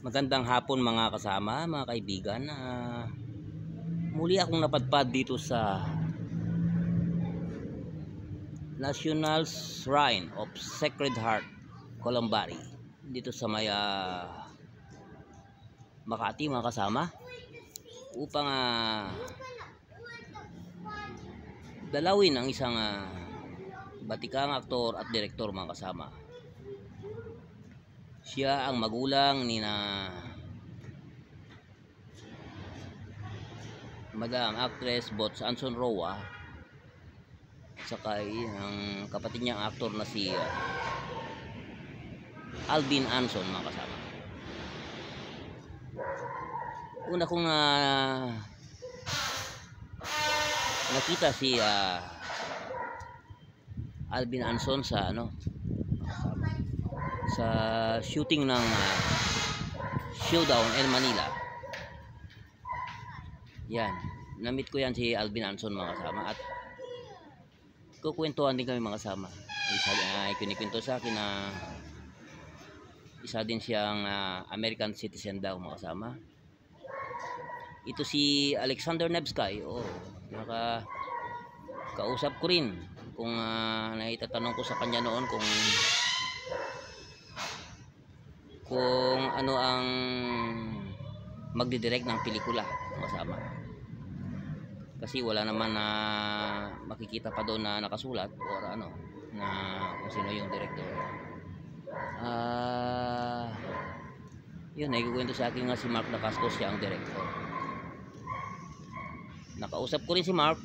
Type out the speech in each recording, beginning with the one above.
Magandang hapon mga kasama, mga kaibigan. Muli akong napadpad dito sa National Shrine of Sacred Heart, Columbari. Dito sa may Makati mga kasama. Upang dalawin ang isang batikang aktor at direktor mga kasama. Siya ang magulang ni Madam Actress Bots Anson Roa, saka ang kapatid niyang aktor na si Alvin Anson mga kasama. Una kong nakita si Alvin Anson sa sa shooting ng Showdown in Manila. Yan, na-meet ko yan si Alvin Anson mga kasama at kukwentuhan din kami mga kasama. Kinikwento sa akin na isa din siyang American citizen daw mga kasama. Ito si Alexander Nevsky, kausap ko rin kung naitatanong ko sa kanya noon kung ano ang magdidirect ng pelikula kasama, kasi wala naman na makikita pa doon na nakasulat or na kung sino yung director. Yun, nagkukwento sa akin nga si Mark Dacascos, siya ang director. Nakausap ko rin si Mark,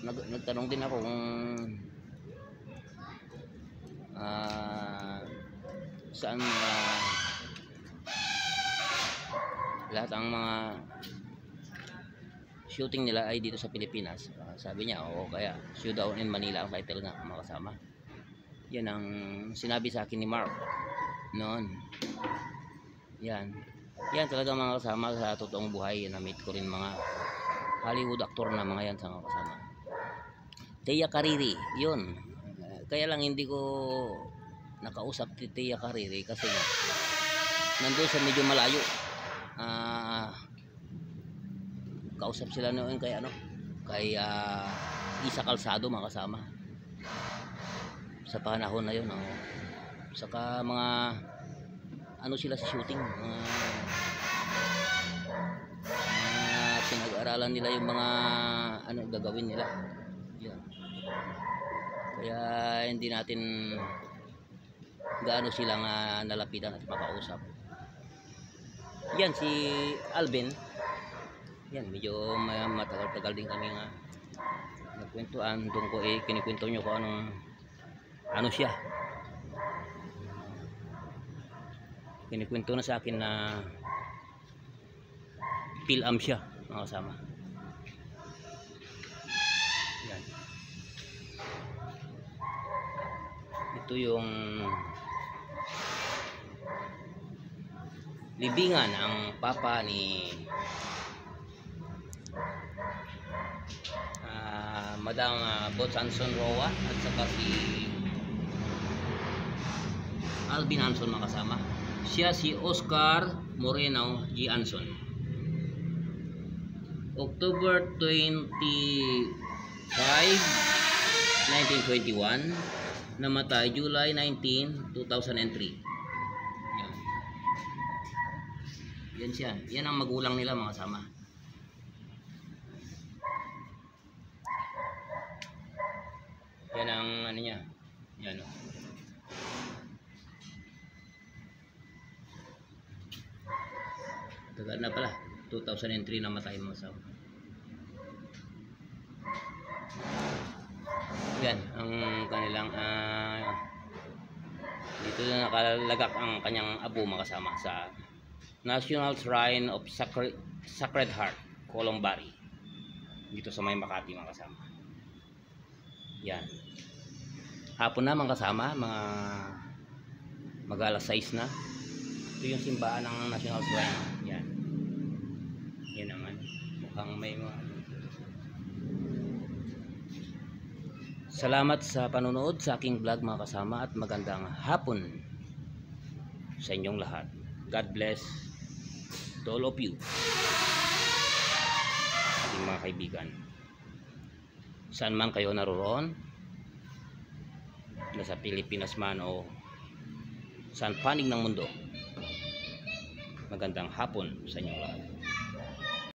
nagtanong din ako kung saan lahat ang mga shooting nila ay dito sa Pilipinas. Sabi niya, kaya Showdown in Manila ang title nga mga kasama. Yan ang sinabi sa akin ni Mark noon. Yan talaga mga kasama, sa totoong buhay na-meet ko rin mga Hollywood actor na mga yan sa mga kasama. Tia Carrere, yun. Kaya lang hindi ko nakausap si Tia Carrere kasi nandun sa medyo malayo. Kausap sila noon kay Isa Calzado mga kasama sa panahon na yun. Saka mga sila sa shooting, pinag-aralan nila yung mga gagawin nila. Yan. Kaya hindi natin gaano silang nalapitan at makausap. Yan si Alvin. Yan, medyo matagal-tagal din kami nagkwentuhan. Doon ko kinikwento nyo kung ano siya. Kinikwento na sa akin na PhilAm siya mga kasama. Yan. Ito yung libingan ang papa ni Madam Bots Anson Roa at saka si Alvin Anson mga kasama. Siya si Oscar Moreno G. Anson. October 25, 1921, namatay July 19, 2003. Yan siya. Yan ang magulang nila mga kasama. Yan ang niya. Yan tagal na pala. 2003 namatay mga kasama. Yan ang kanilang dito na nakalagak ang kanyang abo mga kasama sa National Shrine of Sacred Heart, Columbari, dito sa may Makati mga kasama. Yan. Hapon na mga kasama, mag-alas 6 na. Ito yung simbahan ng National Shrine. Yan. Yan naman. Mukhang may mga... Salamat sa panonood sa aking vlog mga kasama at magandang hapon sa inyong lahat. God bless. to all of you, ating mga kaibigan, saan man kayo naroroon, nasa Pilipinas man o saan panig ng mundo. Magandang hapon sa inyong lahat.